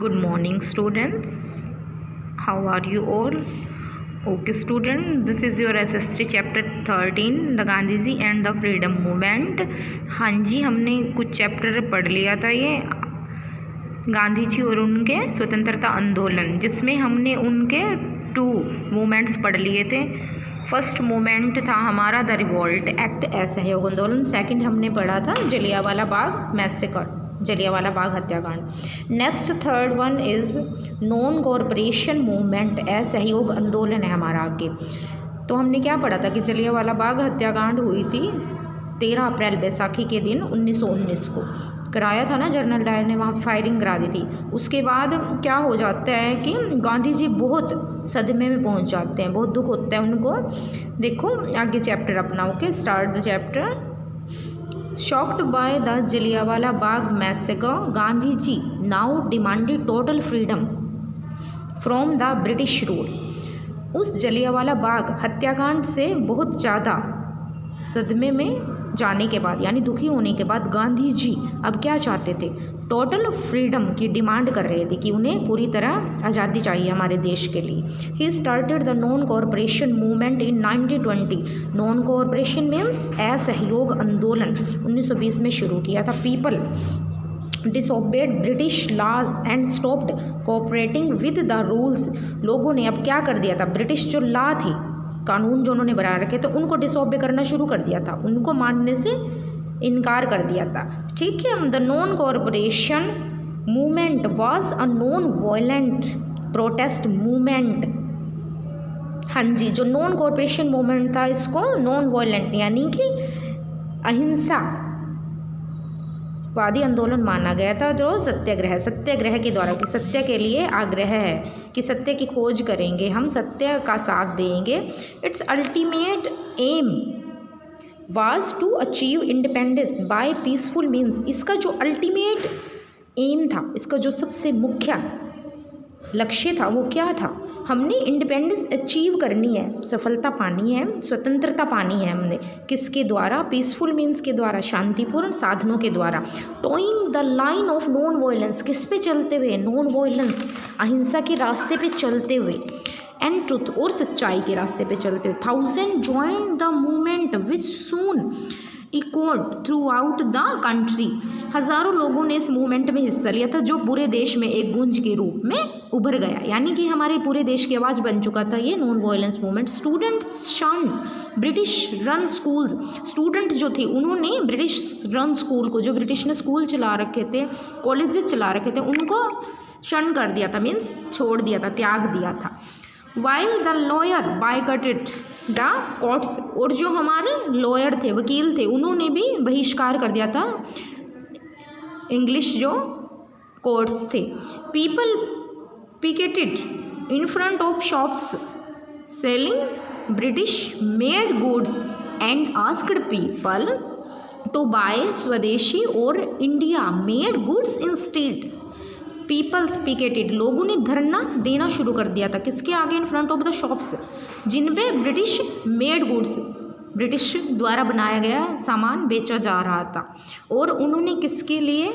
Good morning, students. How are you all? Okay, student, this is your SST chapter 13, the Gandhiji and the Freedom Movement. हाँ जी, हमने कुछ chapter पढ़ लिया था ये गांधी जी और उनके स्वतंत्रता आंदोलन, जिसमें हमने उनके 2 मूवमेंट्स पढ़ लिए थे। फर्स्ट मूवमेंट था हमारा द रिवोल्ट एक्ट, असहयोग आंदोलन। सेकंड हमने पढ़ा था जलियांवाला बाग मैसेकर, जलियांवाला बाग हत्याकांड। Next third one is non corporation movement, असहयोग आंदोलन है हमारा आगे। तो हमने क्या पढ़ा था कि जलियांवाला बाग हत्याकांड हुई थी 13 अप्रैल बैसाखी के दिन 1919 को कराया था ना, जनरल डायर ने वहाँ फायरिंग करा दी थी। उसके बाद क्या हो जाता है कि गांधी जी बहुत सदमे में पहुँच जाते हैं, बहुत दुख होता है उनको। देखो आगे चैप्टर अपना। Okay, start the chapter. Shocked by the Jallianwala Bagh massacre, Gandhi ji now demanded total freedom from the British rule. उस जलियांवाला बाग हत्याकांड से बहुत ज़्यादा सदमे में जाने के बाद, यानी दुखी होने के बाद, गांधी जी अब क्या चाहते थे? टोटल फ्रीडम की डिमांड कर रहे थे कि उन्हें पूरी तरह आज़ादी चाहिए हमारे देश के लिए। He started the non corporation movement in 1920। Non corporation means असहयोग आंदोलन 1920 में शुरू किया था। People disobeyed British laws and stopped cooperating with the rules. लोगों ने अब क्या कर दिया था? ब्रिटिश जो लॉ थे, कानून जो उन्होंने बना रखे, तो उनको डिसोबे करना शुरू कर दिया था, उनको मानने से इनकार कर दिया था। ठीक है। The non corporation movement was a non violent protest movement. हाँ जी, जो नॉन कॉरपोरेशन मूवमेंट था, इसको नॉन वायलेंट यानी कि अहिंसा वादी आंदोलन माना गया था। जो सत्याग्रह के द्वारा, कि सत्य के लिए आग्रह है कि सत्य की खोज करेंगे, हम सत्य का साथ देंगे। It's ultimate aim was to achieve independence by peaceful means. इसका जो अल्टीमेट एम था, इसका जो सबसे मुख्य लक्ष्य था, वो क्या था? हमने इंडिपेंडेंस अचीव करनी है, सफलता पानी है, स्वतंत्रता पानी है हमने। किसके द्वारा? पीसफुल मीन्स के द्वारा, शांतिपूर्ण साधनों के द्वारा। Towing the line of non violence, किस पे चलते हुए? नॉन वायलेंस, अहिंसा के रास्ते पे चलते हुए। एंड ट्रुथ, और सच्चाई के रास्ते पे चलते हुए। 1000 join the movement which soon equalled through out the country. हज़ारों लोगों ने इस मूवमेंट में हिस्सा लिया था, जो पूरे देश में एक गूंज के रूप में उभर गया, यानी कि हमारे पूरे देश की आवाज़ बन चुका था ये non violence movement. Students shunned British run schools. Student जो थे, उन्होंने ब्रिटिश रन स्कूल को, जो ब्रिटिश ने स्कूल चला रखे थे, कॉलेजेस चला रखे थे, उनको शन कर दिया था, मीन्स छोड़ दिया था, त्याग दिया था। While the lawyer boycotted the courts. और जो हमारे लॉयर थे, वकील थे, उन्होंने भी बहिष्कार कर दिया था इंग्लिश जो कोर्ट्स थे। People picketed in front of shops selling British made goods and asked people to buy swadeshi और India made goods instead. Peoples picketed, लोगों ने धरना देना शुरू कर दिया था, किसके आगे? इन फ्रंट ऑफ द शॉप्स, जिनपे ब्रिटिश मेड गुड्स, ब्रिटिश द्वारा बनाया गया सामान बेचा जा रहा था। और उन्होंने किसके लिए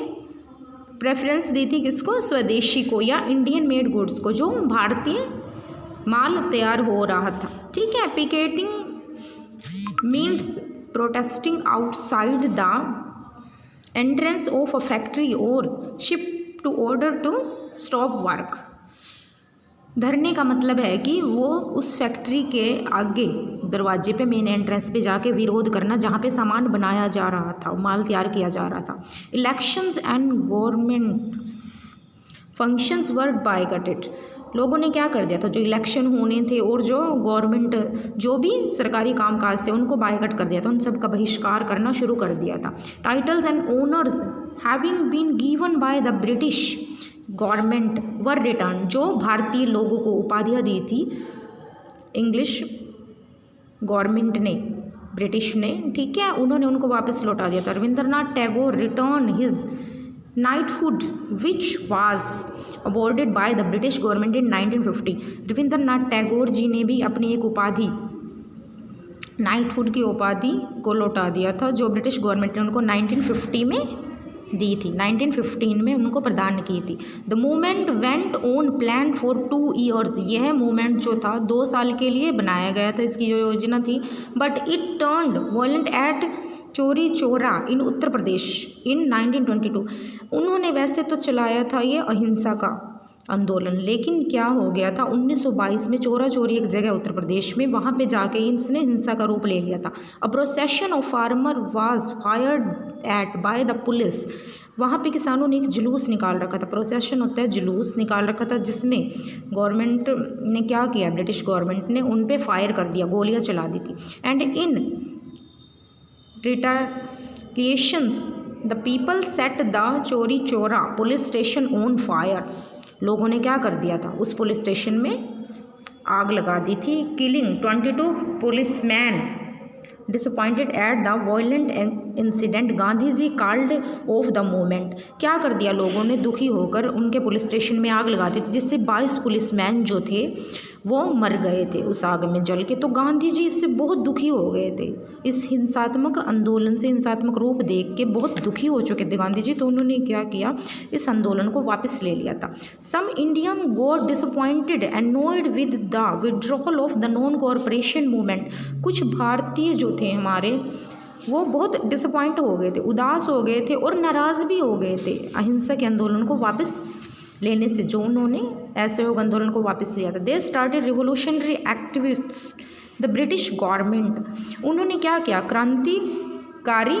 प्रेफरेंस दी थी? किसको? स्वदेशी को, या इंडियन मेड गुड्स को, जो भारतीय माल तैयार हो रहा था। ठीक है। Picketing means protesting outside the entrance of a factory और shop to order to stop work. धरने का मतलब है कि वो उस फैक्ट्री के आगे दरवाजे पे, मेन एंट्रेंस पे जाके विरोध करना, जहाँ पे सामान बनाया जा रहा था, माल तैयार किया जा रहा था। इलेक्शंस एंड गवर्नमेंट फंक्शंस वर बायकटेड। लोगों ने क्या कर दिया था? जो इलेक्शन होने थे और जो गवर्नमेंट, जो भी सरकारी कामकाज थे, उनको बायकट कर दिया था, उन सब का बहिष्कार करना शुरू कर दिया था। Titles and honours having been given by the British government were returned. जो भारतीय लोगों को उपाधियाँ दी थी इंग्लिश गवर्नमेंट ने, ब्रिटिश ने, ठीक है, उन्होंने उनको वापस लौटा दिया था। Rabindranath Tagore return his knighthood which was awarded by the British government in 1950। Rabindranath Tagore ji ने भी अपनी एक उपाधि, नाइटहुड की उपाधि को लौटा दिया था, जो ब्रिटिश गवर्नमेंट ने उनको 1950 में दी थी, 1915 में उनको प्रदान की थी। The movement went on plan for 2 years, यह मूवमेंट जो था 2 साल के लिए बनाया गया था, इसकी जो योजना थी। But it turned violent at Chauri Chaura इन उत्तर प्रदेश इन 1922। उन्होंने वैसे तो चलाया था ये अहिंसा का आंदोलन, लेकिन क्या हो गया था 1922 में चोरा चोरी एक जगह उत्तर प्रदेश में, वहाँ पे जाके इसने हिंसा का रूप ले लिया था। A procession of farmer was fired at by the police, वहाँ पे किसानों ने एक जुलूस निकाल रखा था। प्रोसेशन होता है जुलूस निकाल रखा था, जिसमें गवर्नमेंट ने क्या किया, ब्रिटिश गवर्नमेंट ने उन पे फायर कर दिया, गोलियाँ चला दी थी। And in retaliation the people set the Chauri Chaura police station on fire, लोगों ने क्या कर दिया था, उस पुलिस स्टेशन में आग लगा दी थी। Killing 22 policemen disappointed at the violent incident, Gandhi ji called off the movement, क्या कर दिया लोगों ने, दुखी होकर उनके पुलिस स्टेशन में आग लगा दी थी, जिससे 22 पुलिसमैन जो थे वो मर गए थे उस आग में जल के। तो गांधी जी इससे बहुत दुखी हो गए थे, इस हिंसात्मक आंदोलन से, हिंसात्मक रूप देख के बहुत दुखी हो चुके थे गांधी जी। तो उन्होंने क्या किया, इस आंदोलन को वापस ले लिया था। Some Indian got disappointed annoyed with the withdrawal of the non corporation movement, कुछ भारतीय जो थे हमारे वो बहुत डिसअपॉइंट हो गए थे, उदास हो गए थे और नाराज़ भी हो गए थे अहिंसा के आंदोलन को वापस लेने से, जो उन्होंने असहयोग आंदोलन को वापस लिया था। They started revolutionary activists the British government, उन्होंने क्या किया, क्रांतिकारी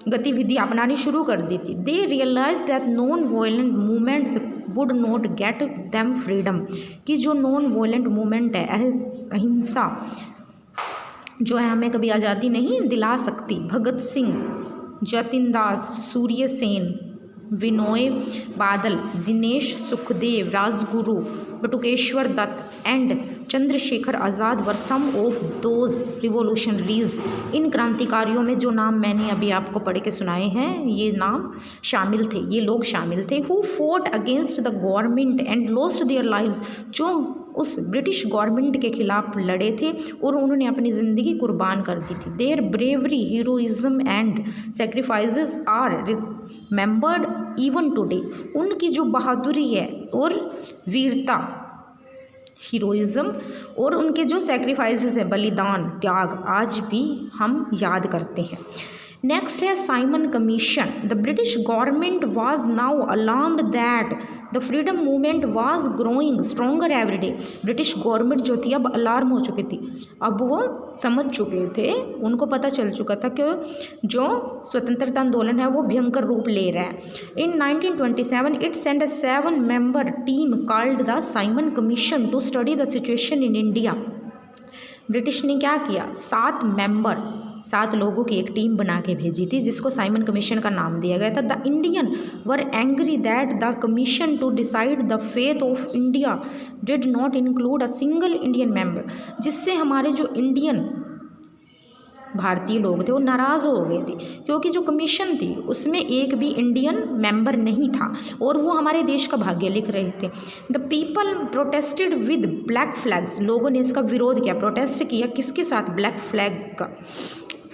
गतिविधि अपनानी शुरू कर दी थी। They realise that non violent movements would not get them freedom, कि जो नॉन वायलेंट मूवमेंट है, अहिंसा जो है हमें कभी आज़ादी नहीं दिला सकती। भगत सिंह, जतिन दास, सूर्य Sen, Binoy Badal, Dinesh Sukhdev, Rajguru, Batukeshwar Dutt and Chandrashekhar Azad were some of those revolutionaries, इन क्रांतिकारियों में जो नाम मैंने अभी आपको पढ़ के सुनाए हैं, ये नाम शामिल थे, ये लोग शामिल थे। Who fought against the government and lost their lives, जो उस ब्रिटिश गवर्नमेंट के खिलाफ लड़े थे और उन्होंने अपनी ज़िंदगी कुर्बान कर दी थी। Their bravery, heroism and sacrifices are remembered even today, उनकी जो बहादुरी है और वीरता, हीरोइज्म और उनके जो सेक्रीफाइसेस हैं, बलिदान, त्याग, आज भी हम याद करते हैं। नेक्स्ट है Simon commission. The British government was now alarmed that the freedom movement was growing stronger every day, British government जो थी अब अलार्म हो चुकी थी, अब वो समझ चुके थे, उनको पता चल चुका था कि जो स्वतंत्रता आंदोलन है वो भयंकर रूप ले रहा है। In 1927 it sent a 7-member team called the Simon commission to study the situation in India. British ने क्या किया, 7 लोगों की एक टीम बना के भेजी थी, जिसको साइमन कमीशन का नाम दिया गया था। The Indian were angry that the commission to decide the fate of India did not include a single Indian member, जिससे हमारे जो इंडियन भारतीय लोग थे वो नाराज़ हो गए थे, क्योंकि जो कमीशन थी उसमें एक भी इंडियन मेंबर नहीं था और वो हमारे देश का भाग्य लिख रहे थे। The people protested with black flags, लोगों ने इसका विरोध किया, प्रोटेस्ट किया किसके साथ, ब्लैक फ्लैग का,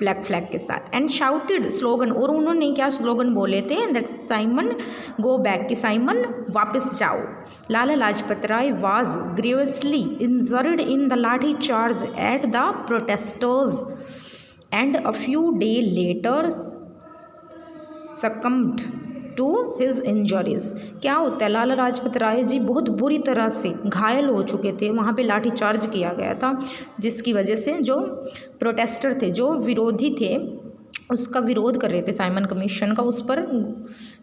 फ्लैग के साथ। एंड शाउटेड स्लोगन, और उन्होंने क्या स्लोगन बोले थे, दैट साइमन गो बैक, कि साइमन वापस जाओ। Lala Lajpat Rai was ग्रीवसली injured in the लाठी charge at the protesters and a few day letter succumbed to his injuries। क्या होता है, लाला लाजपत राय जी बहुत बुरी तरह से घायल हो चुके थे, वहाँ पे लाठी चार्ज किया गया था, जिसकी वजह से जो प्रोटेस्टर थे, जो विरोधी थे, उसका विरोध कर रहे थे साइमन कमीशन का, उस पर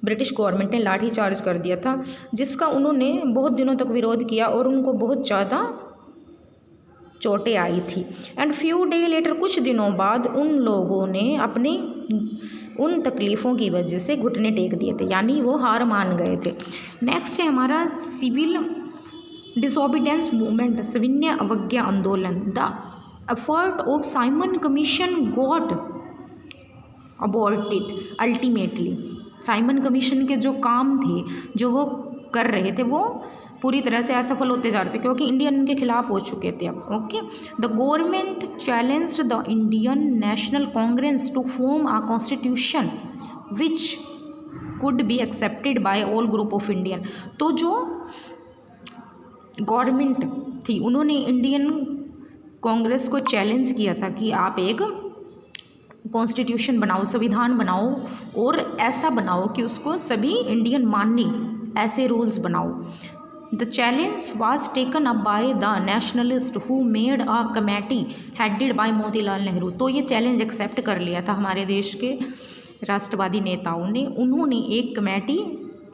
ब्रिटिश गवर्नमेंट ने लाठी चार्ज कर दिया था, जिसका उन्होंने बहुत दिनों तक विरोध किया और उनको बहुत ज़्यादा चोटें आई थी। एंड फ्यू डे लेटर, कुछ दिनों बाद उन लोगों ने अपनी उन तकलीफ़ों की वजह से घुटने टेक दिए थे, यानी वो हार मान गए थे। नेक्स्ट है हमारा सिविल डिसोबीडियंस मूवमेंट, सविनय अवज्ञा आंदोलन। The effort of Simon commission got aborted ultimately, Simon commission के जो काम थे, जो वो कर रहे थे, वो पूरी तरह से असफल होते जा रहे थे, क्योंकि इंडियन के खिलाफ हो चुके थे अब। Okay, the government challenged the Indian National Congress to form a constitution which would be accepted by all group of Indian. तो जो गवर्नमेंट थी उन्होंने इंडियन कांग्रेस को चैलेंज किया था कि आप एक कॉन्स्टिट्यूशन बनाओ, संविधान बनाओ और ऐसा बनाओ कि उसको सभी इंडियन माने, ऐसे रूल्स बनाओ। The challenge was taken up by the nationalist who made a committee headed by Motilal Nehru. तो ये चैलेंज एक्सेप्ट कर लिया था हमारे देश के राष्ट्रवादी नेताओं ने। उन्होंने एक कमेटी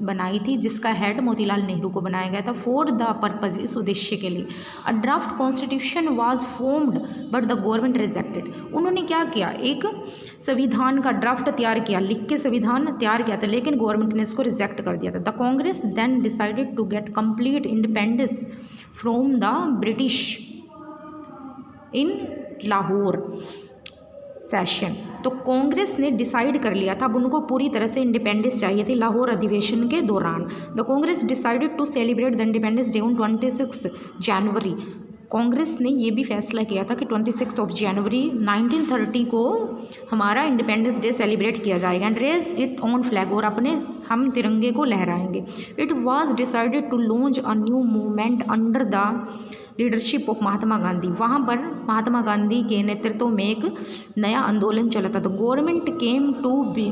बनाई थी जिसका हेड मोतीलाल नेहरू को बनाया गया था फॉर द पर्पज, इस उद्देश्य के लिए। A draft constitution was formed but the government rejected. उन्होंने क्या किया, एक संविधान का ड्राफ्ट तैयार किया, लिख के संविधान तैयार किया था, लेकिन गवर्नमेंट ने इसको रिजेक्ट कर दिया था। The Congress then decided to get complete independence from the British in Lahore session. तो कांग्रेस ने डिसाइड कर लिया था, अब उनको पूरी तरह से इंडिपेंडेंस चाहिए थी लाहौर अधिवेशन के दौरान। The Congress decided to celebrate the independence day on 26 January. Congress ने ये भी फैसला किया था कि 26 जनवरी 1930 को हमारा इंडिपेंडेंस डे सेलिब्रेट किया जाएगा and raise it on flag, और अपने हम तिरंगे को लहराएंगे। It was decided to launch a new movement under the leadership of Mahatma Gandhi. वहाँ पर महात्मा गांधी के नेतृत्व में एक नया आंदोलन चला था। The government came to be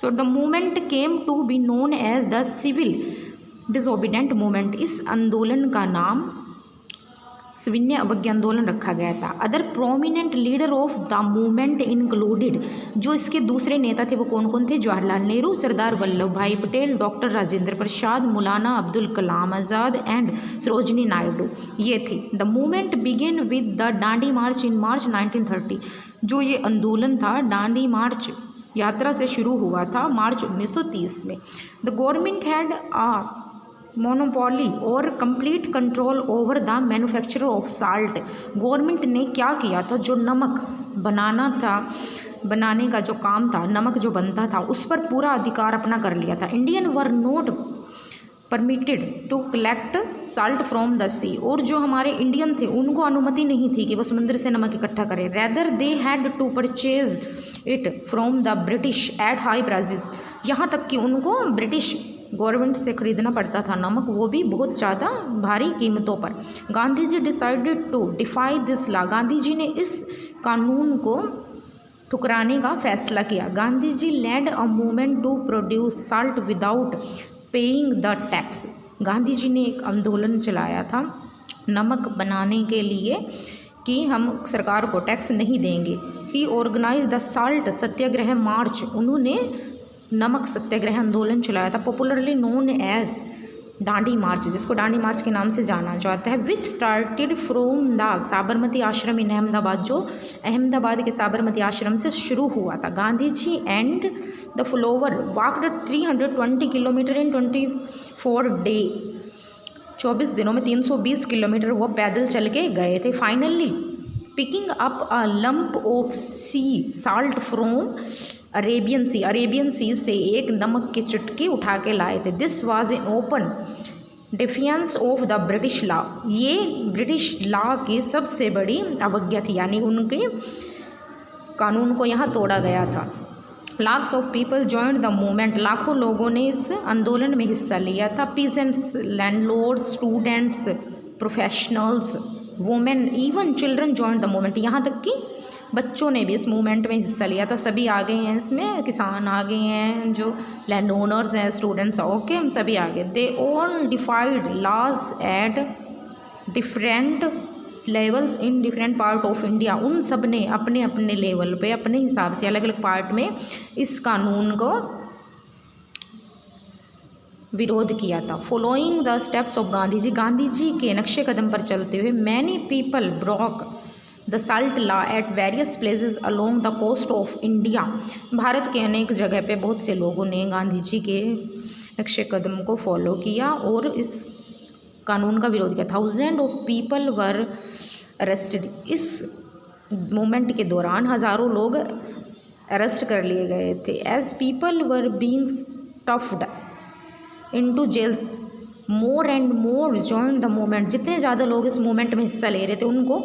the movement came to be known as the civil disobedient movement. इस आंदोलन का नाम सविनय अवज्ञा आंदोलन रखा गया था। Other prominent leader of the movement included, जो इसके दूसरे नेता थे वो कौन कौन थे, जवाहरलाल नेहरू, सरदार वल्लभ भाई पटेल, डॉक्टर राजेंद्र प्रसाद, मौलाना अब्दुल कलाम आज़ाद एंड सरोजनी नायडू, ये थी। The movement began with the Dandi march in March 1930। जो ये आंदोलन था डांडी मार्च यात्रा से शुरू हुआ था मार्च 1930 में। The government had a monopoly और complete control over the manufacture of salt. Government ने क्या किया था, जो नमक बनाना था, बनाने का जो काम था, नमक जो बनता था, उस पर पूरा अधिकार अपना कर लिया था। Indian were not permitted to collect salt from the sea. और जो हमारे इंडियन थे उनको अनुमति नहीं थी कि वो समुद्र से नमक इकट्ठा करें। Rather they had to purchase it from the British at high prices. यहाँ तक कि उनको ब्रिटिश गवर्नमेंट से खरीदना पड़ता था नमक, वो भी बहुत ज़्यादा भारी कीमतों पर। Gandhi ji decided to defy this law. Gandhi ji ने इस कानून को ठुकराने का फैसला किया। Gandhi ji led a movement to produce salt without paying the tax. Gandhi ji ने एक आंदोलन चलाया था नमक बनाने के लिए कि हम सरकार को टैक्स नहीं देंगे। ही ऑर्गेनाइज द साल्ट सत्याग्रह मार्च। उन्होंने नमक सत्याग्रह आंदोलन चलाया था, पॉपुलरली नोन एज डांडी मार्च, जिसको डांडी मार्च के नाम से जाना जाता है। Which started from the Sabarmati आश्रम इन अहमदाबाद, जो अहमदाबाद के साबरमती आश्रम से शुरू हुआ था। Gandhi ji and the follower walked 320 kilometre in 24 day. 24 दिनों में 320 किलोमीटर वो पैदल चल के गए थे। Finally picking up a lump of sea salt from Arabian sea से एक नमक के चुटकी उठा के लाए थे। This was in open defiance of the British law. ये ब्रिटिश लॉ की सबसे बड़ी अवज्ञा थी, यानी उनके कानून को यहाँ तोड़ा गया था। Lakhs of people joined the movement. लाखों लोगों ने इस आंदोलन में हिस्सा लिया था। Peasants, landlords, students, professionals, women, even children joined the movement. यहाँ तक कि बच्चों ने भी इस मूवमेंट में हिस्सा लिया था। सभी आ गए हैं इसमें, किसान आ गए हैं, जो लैंड ओनर्स हैं, स्टूडेंट्स, ओके, सभी आ गए। They all defied laws at different levels in different part of India. उन सब ने अपने अपने लेवल पे, अपने हिसाब से अलग अलग पार्ट में इस कानून को विरोध किया था। Following the steps of Gandhi ji. Gandhi ji के नक्शे कदम पर चलते हुए many people broke the salt law at various places along the coast of India. भारत के अनेक जगह पे बहुत से लोगों ने गांधी जी के नक्शे कदम को फॉलो किया और इस कानून का विरोध किया। Thousand of people were arrested. इस मूवमेंट के दौरान हज़ारों लोग अरेस्ट कर लिए गए थे। As people were being stuffed into jails more and more join the movement. जितने ज़्यादा लोग इस मूवमेंट में हिस्सा ले रहे थे उनको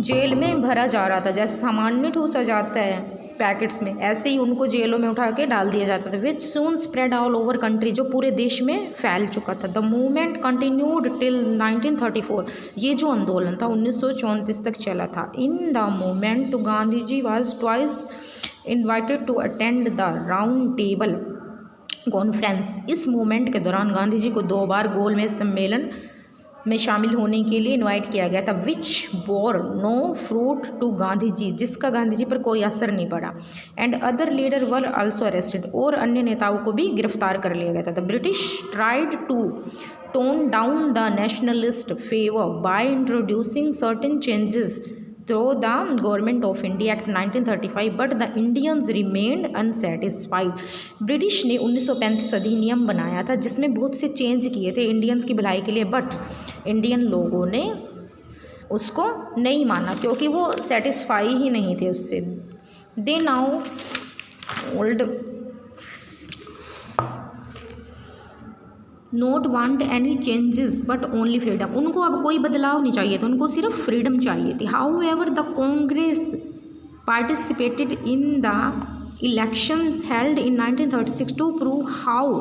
जेल में भरा जा रहा था। जैसे सामान नहीं ठूसा जाता है पैकेट्स में, ऐसे ही उनको जेलों में उठा के डाल दिया जाता था। विच सून स्प्रेड ऑल ओवर कंट्री, जो पूरे देश में फैल चुका था। द मूवमेंट कंटिन्यूड टिल 1934, ये जो आंदोलन था 1934 तक चला था। In the movement Gandhi ji was twice invited to attend the round table conference. इस मूवमेंट के दौरान गांधी जी को 2 बार गोलमेज सम्मेलन में शामिल होने के लिए इनवाइट किया गया था। Which bore no fruit to Gandhi ji, जिसका गांधी जी पर कोई असर नहीं पड़ा। And other leader were also arrested, और अन्य नेताओं को भी गिरफ्तार कर लिया गया था। The British tried to tone down the nationalist favour by introducing certain changes through the government of India act 1935, but the Indians remained unsatisfied. British ने 1935 अधिनियम बनाया था जिसमें बहुत से चेंज किए थे इंडियंस की भलाई के लिए, बट इंडियन लोगों ने उसको नहीं माना क्योंकि वो सेटिस्फाई ही नहीं थे उससे। They now old not want any changes but only freedom, उनको अब कोई बदलाव नहीं चाहिए था, उनको सिर्फ फ्रीडम चाहिए थी। However the Congress participated in the election held in 1936 to prove how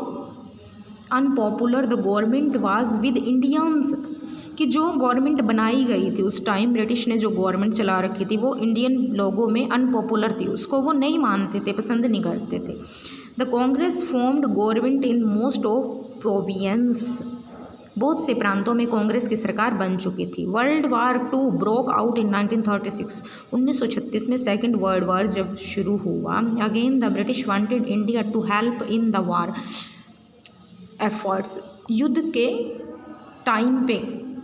unpopular the government was with Indians, कि जो गवर्नमेंट बनाई गई थी उस टाइम, ब्रिटिश ने जो गवर्नमेंट चला रखी थी वो इंडियन लोगों में अनपॉपुलर थी, उसको वो नहीं मानते थे, पसंद नहीं करते थे। The Congress formed government in most of province, बहुत से प्रांतों में कांग्रेस की सरकार बन चुकी थी। World war 2 broke out in 1936, 1936 में सेकेंड वर्ल्ड वार जब शुरू हुआ। Again the British wanted India to help in the war efforts, युद्ध के टाइम पे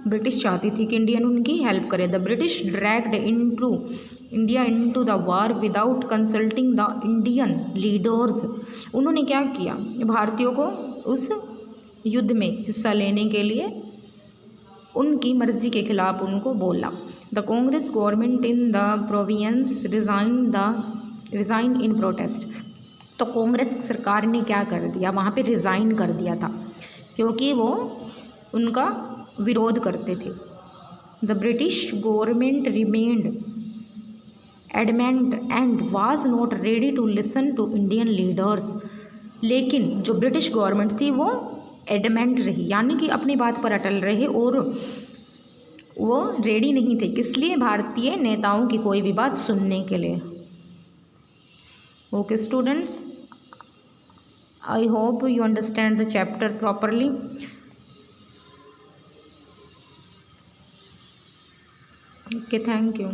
ब्रिटिश चाहती थी कि इंडियन उनकी हेल्प करे। The British dragged India into the war without consulting the Indian leaders, उन्होंने क्या किया, भारतीयों को उस युद्ध में हिस्सा लेने के लिए उनकी मर्जी के खिलाफ उनको बोला। The Congress government in the province resign in protest, तो कांग्रेस सरकार ने क्या कर दिया, वहाँ पे रिज़ाइन कर दिया था क्योंकि वो उनका विरोध करते थे। The British government remained adamant and was not ready to listen to Indian leaders, लेकिन जो ब्रिटिश गवर्नमेंट थी वो एडमेंट रही, यानी कि अपनी बात पर अटल रहे और वो रेडी नहीं थे किस लिए, भारतीय नेताओं की कोई भी बात सुनने के लिए। Okay students, I hope you understand the chapter properly. Okay, thank you.